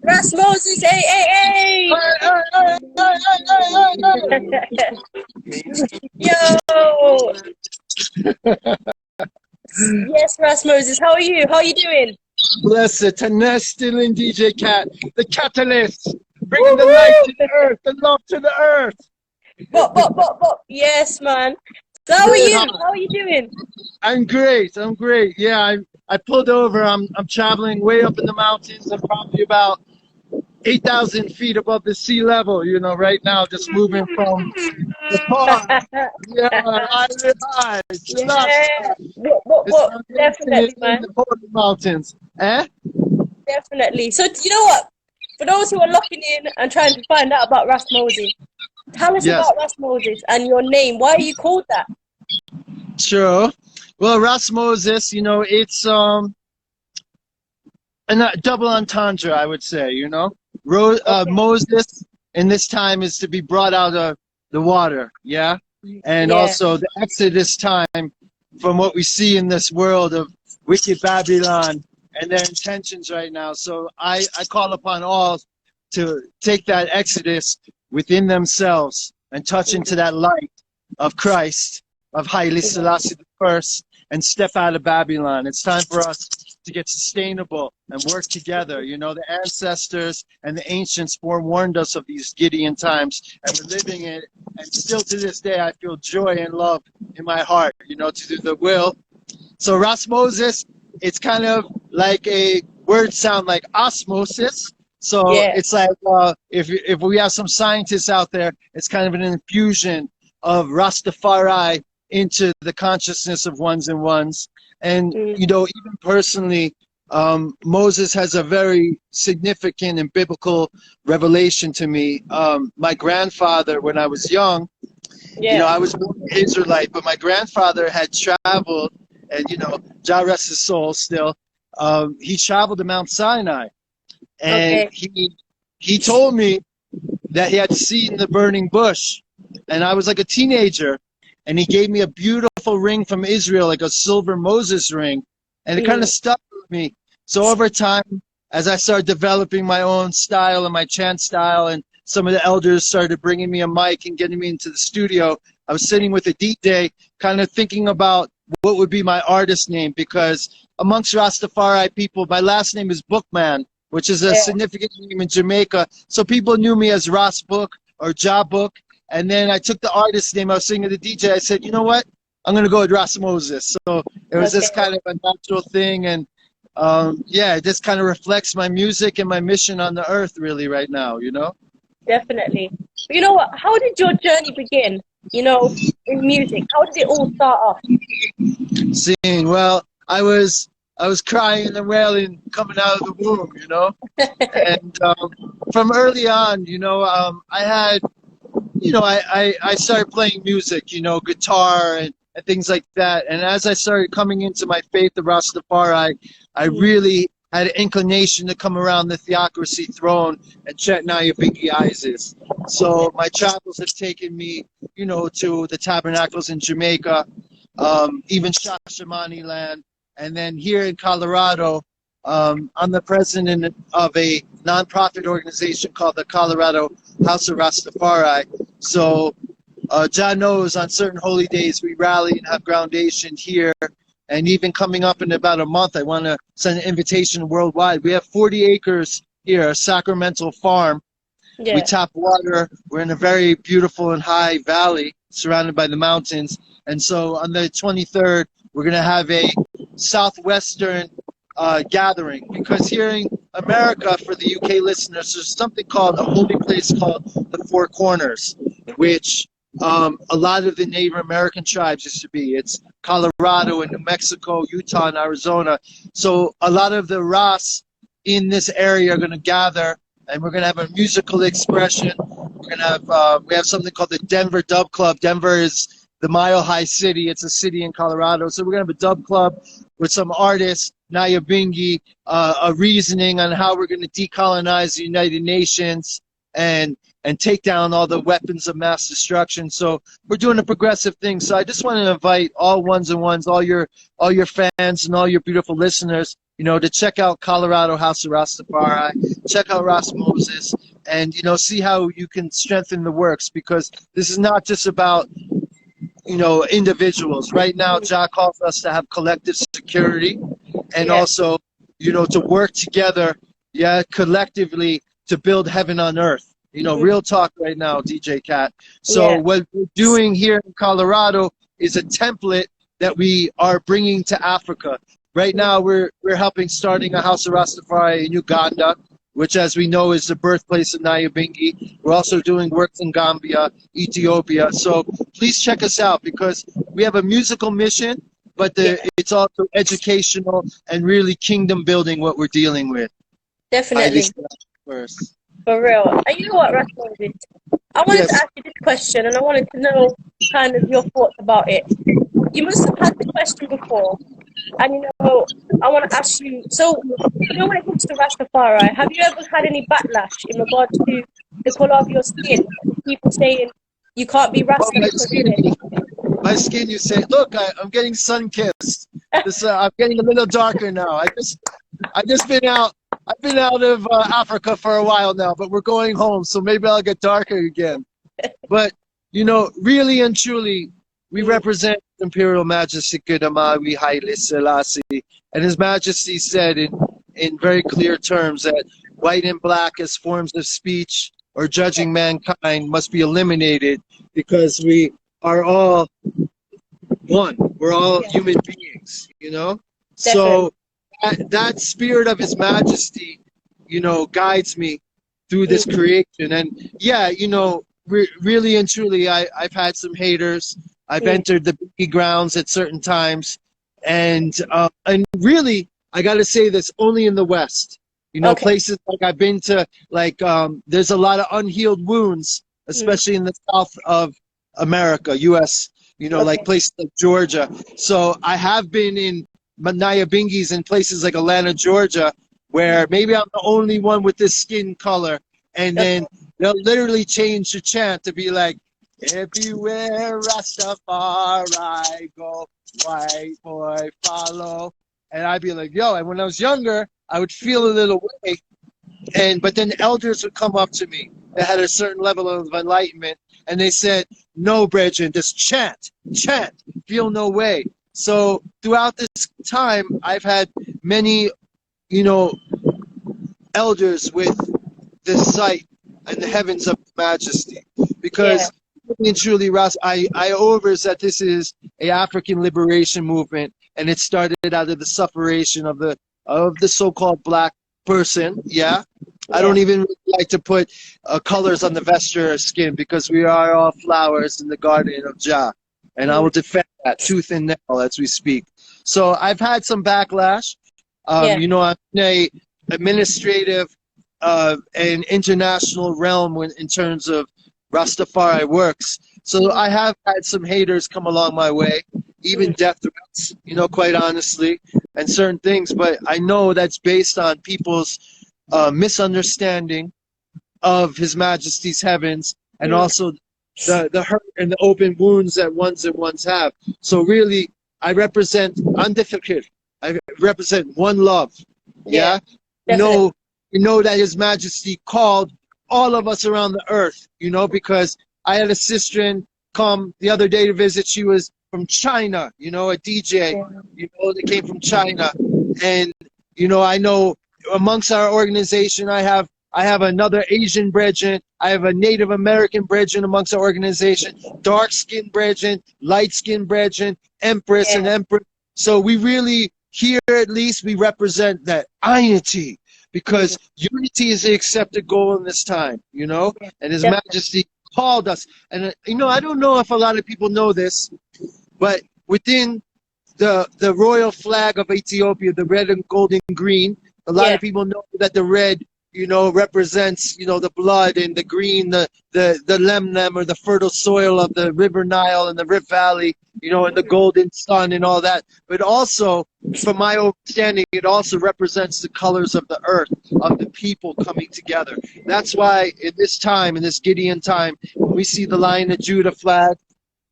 Ras Moses, hey, hey, hey! Yo! Yes, Ras Moses, how are you? How are you doing? Blessed, still in DJKAT, the Kat-a-lyst, bringing the light to the earth, the love to the earth. Bop. Yes, man. So how are you? How are you doing? I'm great. Yeah, I pulled over. I'm traveling way up in the mountains. I'm probably about 8,000 feet above the sea level. You know, right now, just moving from the pond. Yeah, I realize. Yeah. What? Definitely, In man. the Holy Mountains. Eh? Definitely. So, you know what? For those who are locking in and trying to find out about Ras Moses, tell us Yes. about Ras Moses and your name. Why are you called that? Sure. Well, Ras Moses, you know, it's a double entendre, I would say. You know, Okay. Moses in this time is to be brought out of the water, yeah, and Yeah. also the Exodus time from what we see in this world of wicked Babylon and their intentions right now. So I call upon all to take that Exodus within themselves and touch into that light of Christ, of Haile Selassie I, and step out of Babylon. It's time for us to get sustainable and work together. You know, the ancestors and the ancients forewarned us of these Gideon times, and we're living it. And still to this day, I feel joy and love in my heart, you know, to do the will. So Ras Moses, it's kind of like a word sound like osmosis. So it's like if we have some scientists out there, it's kind of an infusion of Rastafari into the consciousness of ones and ones. And, you know, even personally, Moses has a very significant and biblical revelation to me. My grandfather, when I was young, you know, I was born an Israelite, but my grandfather had traveled, and, you know, Jah rest his soul still, he traveled to Mount Sinai. And he told me that he had seen the burning bush. And I was like a teenager. And he gave me a beautiful ring from Israel, like a silver Moses ring. And it kind of stuck with me. So over time, as I started developing my own style and my chant style, and some of the elders started bringing me a mic and getting me into the studio, I was sitting with a DJ kind of thinking about what would be my artist name, because amongst Rastafari people, my last name is Bookman, which is a significant name in Jamaica. So people knew me as Ras Book or Jah Book. And then I took the artist name. I was singing to the DJ. I said, you know what? I'm going to go with Ras Moses. So it was just kind of a natural thing. And yeah, it just kind of reflects my music and my mission on the earth really right now, you know? Definitely. But you know what? How did your journey begin, you know, in music? How did it all start off? Singing. Well, I was crying and wailing coming out of the womb, you know? And from early on, you know, I had, you know, I started playing music, you know, guitar and things like that. And as I started coming into my faith of Rastafari, I really had an inclination to come around the theocracy throne and chant Naya Bingi Isis. So my travels have taken me, you know, to the tabernacles in Jamaica, even Shashamani land. And then here in Colorado, I'm the president of a nonprofit organization called the Colorado House of Rastafari. So Jah knows on certain holy days we rally and have groundation here. And even coming up in about a month, I want to send an invitation worldwide. We have 40 acres here, a sacramental farm. We tap water. We're in a very beautiful and high valley surrounded by the mountains. And so on the 23rd, we're going to have a Southwestern gathering, because here in America, for the UK listeners, there's something called a holy place called the Four Corners, which a lot of the Native American tribes used to be. It's Colorado and New Mexico, Utah and Arizona. So a lot of the Ras in this area are going to gather, and we're going to have a musical expression. We're going to have we have something called the Denver Dub Club. Denver is the Mile High City. It's a city in Colorado. So we're going to have a dub club with some artists, Naya Bingi, a reasoning on how we're going to decolonize the United Nations, and and take down all the weapons of mass destruction. So we're doing a progressive thing. So I just want to invite all ones and ones, all your fans and all your beautiful listeners, to check out Colorado House of Rastafari, check out Ras Moses, and see how you can strengthen the works, because this is not just about individuals. Right now, Jah calls us to have collective security, and also to work together, collectively, to build heaven on earth. Real talk right now, DJ Kat. So what we're doing here in Colorado is a template that we are bringing to Africa. Right now, we're helping starting a House of Rastafari in Uganda, which, as we know, is the birthplace of Nyabingi. We're also doing works in Gambia, Ethiopia. So please check us out, because we have a musical mission, but it's also educational and really kingdom building what we're dealing with. Definitely. First. For real. And you know what, Ras Moses? I wanted to ask you this question, and I wanted to know kind of your thoughts about it. You must have had the question before, and I want to ask you. So, when it comes to Rastafari, have you ever had any backlash in regards to the color of your skin? People saying you can't be Rasta because of it. My skin, you say, look, I'm getting sun-kissed. I'm getting a little darker now. I've been out of Africa for a while now, but we're going home, so maybe I'll get darker again. But, really and truly, we represent Imperial Majesty Kidamawi Haile Selassie, and His Majesty said in very clear terms that white and black as forms of speech or judging mankind must be eliminated, because we are all one. We're all human beings, So that spirit of His Majesty, guides me through this creation. And really and truly, I've had some haters. I've entered the big grounds at certain times, and really, I got to say this, only in the West. Places like I've been to, there's a lot of unhealed wounds, especially in the South of America, U.S. Like places like Georgia. So I have been in Nyabingis in places like Atlanta, Georgia, where maybe I'm the only one with this skin color, and then they'll literally change the chant to be like, everywhere Rastafari go, white boy follow. And I'd be like, yo, and when I was younger, I would feel a little way. But then elders would come up to me that had a certain level of enlightenment, and they said, no, brethren, just chant, feel no way. So throughout this time, I've had many, elders with the sight and the heavens of Majesty, because truly, Ras, I over that this is a African liberation movement, and it started out of the sufferation of the so-called black person. I don't even really like to put colors on the vesture or skin, because we are all flowers in the garden of Jah, and I will defend that tooth and nail as we speak. So I've had some backlash. I'm in a administrative and international realm in terms of Rastafari works. So I have had some haters come along my way, even death threats, quite honestly, and certain things. But I know that's based on people's misunderstanding of His Majesty's heavens, and also the hurt and the open wounds that ones have. So really, I represent undefeated. I represent one love. We know that His Majesty called all of us around the earth, because I had a sister come the other day to visit. She was from China, a DJ, that came from China. And, I know amongst our organization, I have another Asian brethren. I have a Native American brethren amongst our organization, dark-skinned brethren, light-skinned brethren, empress and emperor. So we really, here at least, we represent that unity, because unity is the accepted goal in this time, and His Majesty called us. And, I don't know if a lot of people know this, but within the royal flag of Ethiopia, the red and gold and green, a lot of people know that the red, you know, represents, you know, the blood, and the green, the lemlem, or the fertile soil of the River Nile and the Rift Valley, you know, and the golden sun and all that. But also, from my understanding, it also represents the colors of the earth, of the people coming together. That's why in this time, in this Gideon time, when we see the Lion of Judah flag,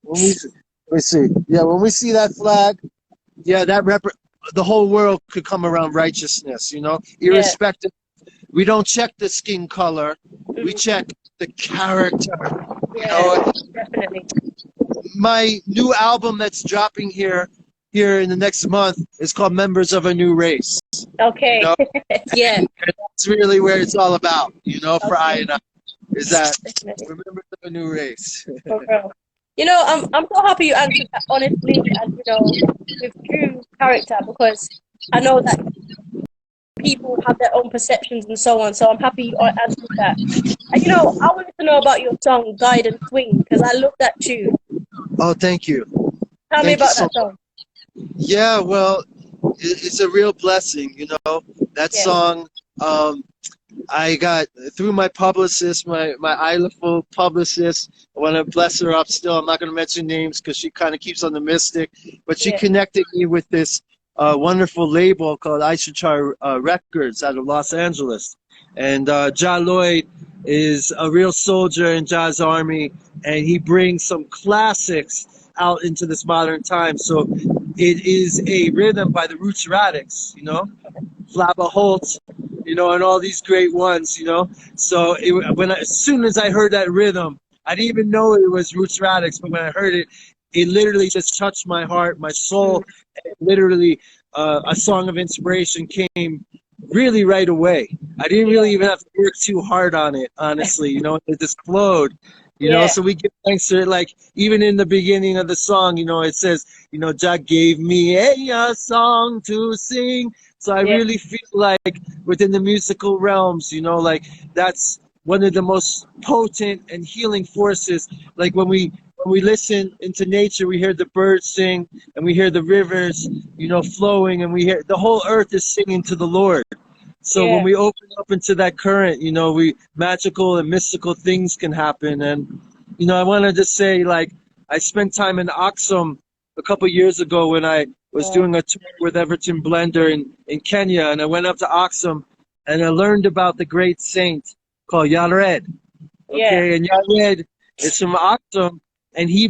when we see, yeah, when we see that flag, yeah, the whole world could come around righteousness, you know, irrespective. We don't check the skin color, we check the character. You know, definitely. My new album that's dropping here in the next month is called Members of a New Race. Okay. You know? Yeah. And that's really where it's all about, you know, for I and I, is that we're members of a new race. For real. You know, I'm so happy you answered that honestly and, you know, with true character, because I know that people have their own perceptions and so on. So I'm happy you answered that. And, you know, I wanted to know about your song "Guide and Swing" because I love that tune. Oh, thank you. Tell me about that song. Yeah, well, it's a real blessing, you know. That song, I got through my publicist, my Ileful publicist. I want to bless her up still. I'm not going to mention names because she kind of keeps on the mystic. But she connected me with this wonderful label called Aishachar Records out of Los Angeles. And Ja Lloyd is a real soldier in Ja's army, and he brings some classics out into this modern time. So it is a rhythm by the Roots Radics, you know, Flabba Holt, you know, and all these great ones, you know. So as soon as I heard that rhythm, I didn't even know it was Roots Radics, but when I heard it, it literally just touched my heart, my soul. Literally, a song of inspiration came really right away. I didn't really even have to work too hard on it, honestly, you know, it just flowed. You know, so we give thanks to it. Like, even in the beginning of the song, you know, it says, you know, Jah gave me a song to sing. So I really feel like within the musical realms, you know, like that's one of the most potent and healing forces. Like when we listen into nature, we hear the birds sing, and we hear the rivers, you know, flowing, and we hear the whole earth is singing to the Lord. So when we open up into that current, you know, magical and mystical things can happen. And, you know, I want to just say, like, I spent time in Aksum a couple years ago when I was doing a tour with Everton Blender in Kenya. And I went up to Aksum and I learned about the great saint called Yared. Okay, and Yared is from Aksum, and he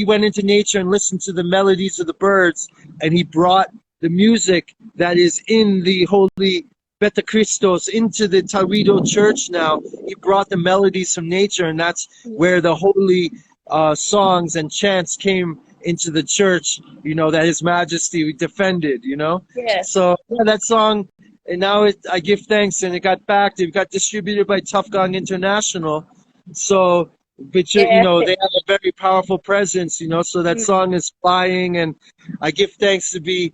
went into nature and listened to the melodies of the birds, and he brought the music that is in the holy Beta Christos into the Tawido church now. He brought the melodies from nature, and that's where the holy songs and chants came into the church, you know, that His Majesty defended, you know? So, that song, and now I give thanks, and it got backed. It got distributed by Tough Gong International. So, but you know, they have a very powerful presence, you know, so that song is flying, and I give thanks to be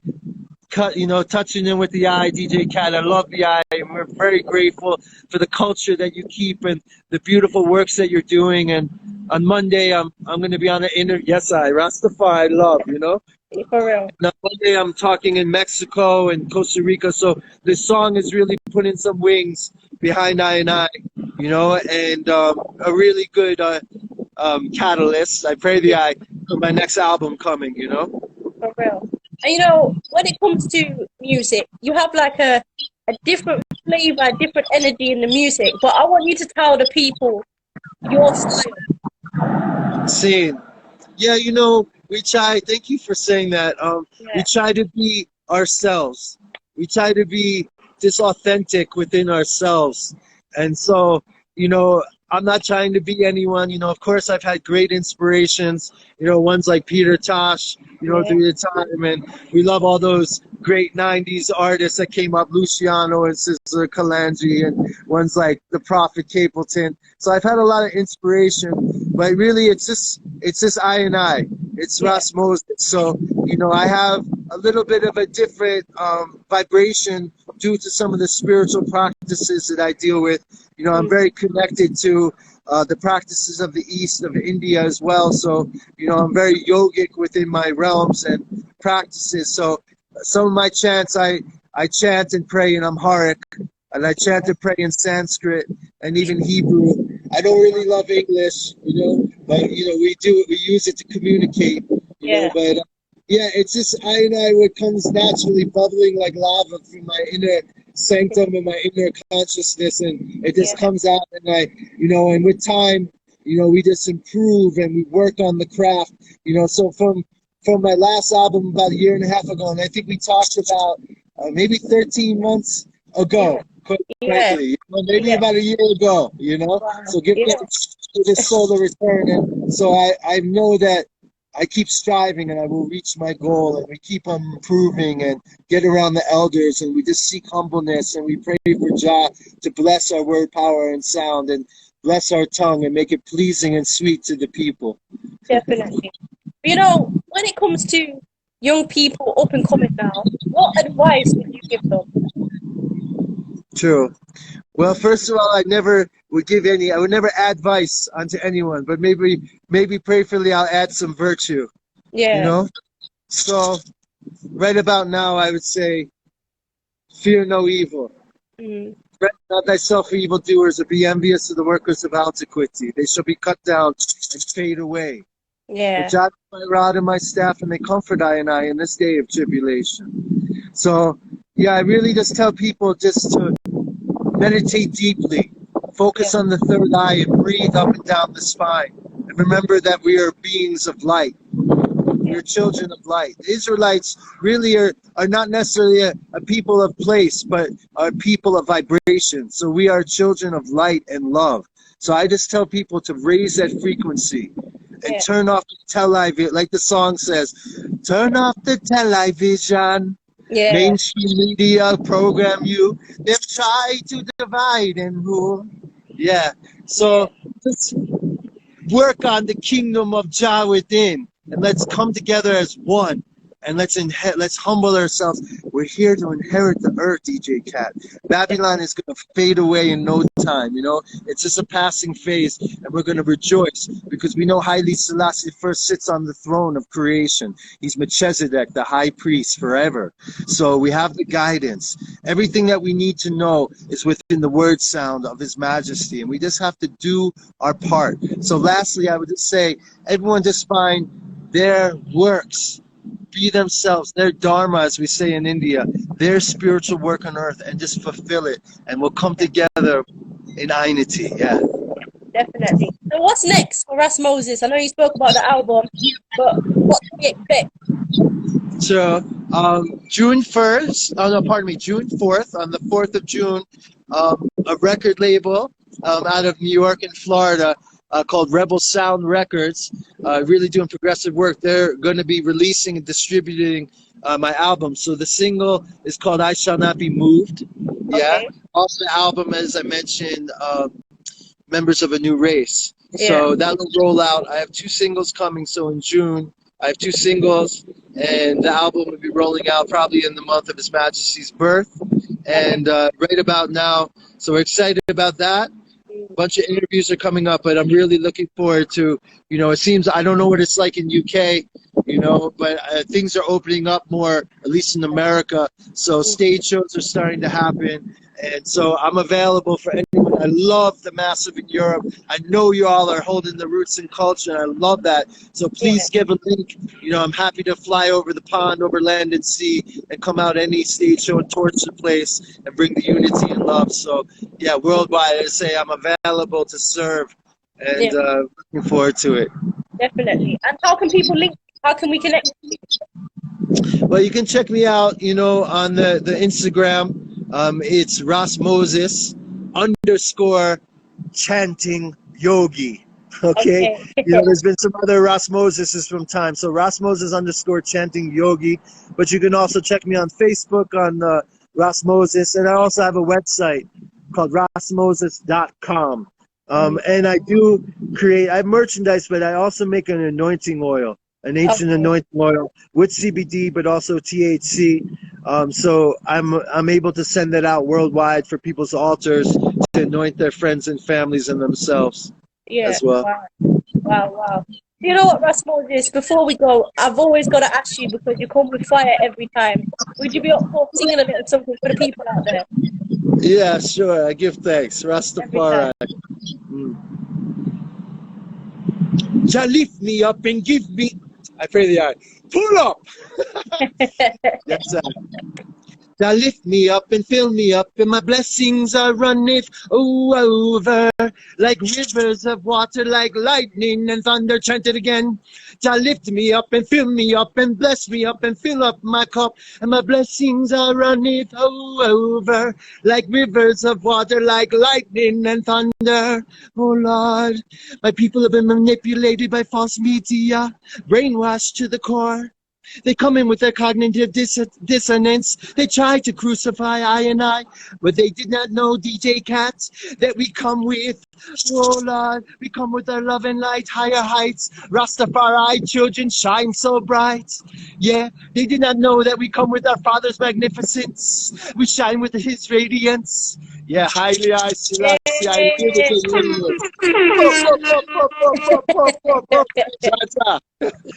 touching in with the eye, DJKAT. I love the eye, and we're very grateful for the culture that you keep and the beautiful works that you're doing. And on Monday, I'm going to be on an Rastafari love, you know. For real. Now, Monday, I'm talking in Mexico and Costa Rica, so this song is really putting some wings behind I and I, you know, and a really good catalyst. I pray the eye for my next album coming, you know. For real. And you know, when it comes to music, you have like a different flavor, a different energy in the music. But I want you to tell the people your style. Scene. Yeah, you know, we try, thank you for saying that. We try to be ourselves. We try to be just authentic within ourselves. And so, you know, I'm not trying to be anyone, you know. Of course, I've had great inspirations, you know, ones like Peter Tosh, you know, through the time, and we love all those great 90s artists that came up, Luciano and Sister Kalanji, and ones like the Prophet Capleton. So I've had a lot of inspiration, but really it's just I and I. It's Ras Moses. So, you know, I have a little bit of a different vibration due to some of the spiritual practices that I deal with. You know, I'm very connected to the practices of the East, of India as well. So, you know, I'm very yogic within my realms and practices. So some of my chants, I chant and pray in Amharic. and I chant and pray in Sanskrit and even Hebrew. I don't really love English, but we use it to communicate, but yeah, it's just what comes naturally bubbling like lava from my inner sanctum and my inner consciousness, and it just comes out, and and with time, we just improve and we work on the craft, so from my last album about a year and a half ago, and I think we talked about maybe 13 months ago, quite frankly, maybe about a year ago, so give this soul a return, and so I know that I keep striving and I will reach my goal, and we keep on improving and get around the elders, and we just seek humbleness, and we pray for Jah to bless our word power and sound and bless our tongue and make it pleasing and sweet to the people. Definitely. When it comes to young people up and coming now, what advice would you give them? True. Well, first of all, I would never advise onto anyone, but maybe prayerfully I'll add some virtue. Yeah. So right about now, I would say, fear no evil. Threaten not thyself for evildoers, or be envious of the workers of antiquity. They shall be cut down and fade away. Yeah. For my rod and my staff, and they comfort I in this day of tribulation. So, I really just tell people just to meditate deeply, focus on the third eye, and breathe up and down the spine. And remember that we are beings of light. We are children of light. The Israelites really are not necessarily a people of place, but are people of vibration. So we are children of light and love. So I just tell people to raise that frequency and turn off the television, like the song says, turn off the television. Mainstream media program you. They've tried to divide and rule. So let's work on the kingdom of Jah within, and let's come together as one, and let's humble ourselves. We're here to inherit the earth, DJKAT. Babylon is going to fade away in no time, It's just a passing phase, and we're going to rejoice because we know Haile Selassie first sits on the throne of creation. He's Melchizedek, the high priest, forever. So we have the guidance. Everything that we need to know is within the word sound of His Majesty, and we just have to do our part. So lastly, I would just say, everyone just find their works, be themselves, their dharma, as we say in India, their spiritual work on earth, and just fulfill it, and we'll come together in unity. Definitely. So what's next for Ras Moses? I know you spoke about the album, but what can we expect? So June 4th, on the 4th of June, a record label out of New York and Florida called Rebel Sound Records, really doing progressive work. They're going to be releasing and distributing my album. So the single is called I Shall Not Be Moved. Okay. Off the album, as I mentioned, Members of a New Race. So that will roll out. I have 2 singles coming. So in June, I have 2 singles, and the album will be rolling out probably in the month of His Majesty's birth. And right about now, so we're excited about that. A bunch of interviews are coming up, but I'm really looking forward to, it seems, I don't know what it's like in UK, but things are opening up more, at least in America. So stage shows are starting to happen. And so I'm available for anyone. I love the Massive in Europe. I know you all are holding the roots and culture, and I love that. So please give a link. I'm happy to fly over the pond, over land and sea, and come out any stage show and torch the place and bring the unity and love. So, worldwide, I say I'm available to serve, and looking forward to it. Definitely. And how can people link? How can we connect with you? Well, you can check me out, on the Instagram. It's Ras Moses _ chanting yogi. Okay. There's been some other Ras Moses from time. So Ras Moses _ chanting yogi. But you can also check me on Facebook on Ras Moses. And I also have a website called rasmoses.com. And I have merchandise, but I also make an anointing oil. An ancient anointing oil with CBD, but also THC. So I'm able to send that out worldwide for people's altars to anoint their friends and families and themselves as well. Wow. Wow, wow. You know what, Ras Moses, before we go, I've always got to ask you because you come with fire every time. Would you be up for singing a little something for the people out there Yeah, sure. I give thanks. every Rastafari. time? Jah lift me up and give me. I pray the eye. Pull up. Yes, sir. Thou lift me up and fill me up, and my blessings are runneth over like rivers of water, like lightning and thunder. Chant it again. Thou lift me up and fill me up and bless me up and fill up my cup, and my blessings are runneth over like rivers of water, like lightning and thunder. Oh Lord, my people have been manipulated by false media, brainwashed to the core. They come in with their cognitive dissonance. They try to crucify I, but they did not know, DJKAT, that we come with, oh Lord, we come with our love and light, higher heights. Rastafari children shine so bright. Yeah, they did not know that we come with our Father's magnificence. We shine with His radiance. Yeah, highly I Selassie, I live it.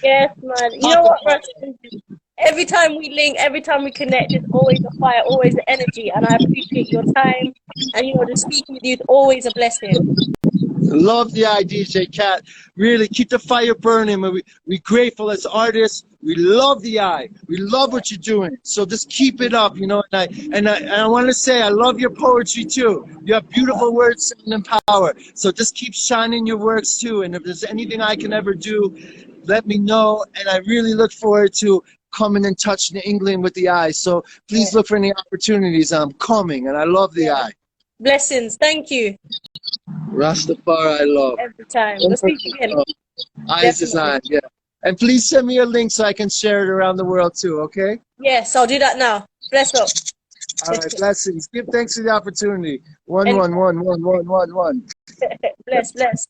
Yes, man. You know what, Ras Moses? Every time we link, every time we connect, there's always a fire, always the energy, and I appreciate your time. And you know, just speaking with you is always a blessing. Love the DJKAT. Really keep the fire burning. We're grateful as artists. We love the eye. We love what you're doing. So just keep it up, you know. And I want to say I love your poetry too. You have beautiful words and power. So just keep shining your works too. And if there's anything I can ever do, let me know. And I really look forward to coming and touching England with the eye. So please look for any opportunities. I'm coming, and I love the eye. Blessings. Thank you. Rastafari, I love. Every time. We'll speak again. Eyes Design, yeah. And please send me a link so I can share it around the world too, okay? Yes, I'll do that now. Bless up. All right, blessings. Give thanks for the opportunity. 1111111. Bless, bless.